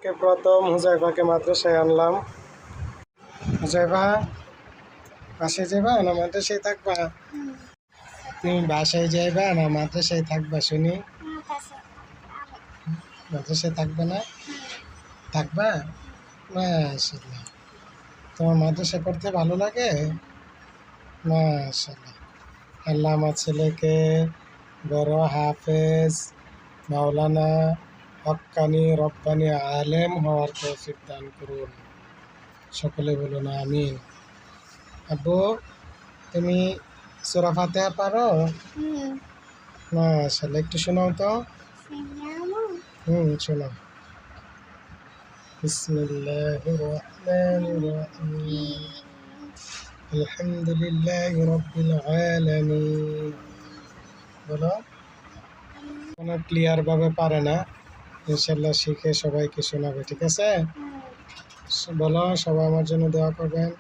আজকে প্রথম হুজাইফাকে মাদ্রাসায় আনলাম। হুজাইফা, বাসায় যাবা না মাদ্রাসায় থাকবা? তুমি বাসায় যাইবা না মাদ্রাসায় থাকবা শুনি? মাদ্রাসায় থাকবে না? থাকবা? মাশাআল্লাহ। তোমার মাদ্রাসা পড়তে ভালো লাগে? মাশাআল্লাহ। আল্লাহ আমার ছেলেকে বড় হাফেজ, মাওলানা, হক্কানি, রব্বানি আলেম হওয়ার তৌফিক দান করুন। সকলে বলুন আমিন। আব্বু, তুমি সূরা ফাতিহা পারো? মাশাআল্লাহ, একটু শোনাও তো। শোনাও। বিসমিল্লাহির রহমানির রহিম। আলহামদুলিল্লাহি রাব্বিল আলামিন। বলো। কোনো ক্লিয়ার ভাবে পারে না, ইনশাল্লাহ শিখে সবাইকে শোনাবে, ঠিক আছে? বলো, সবাই আমার জন্য দোয়া করবেন।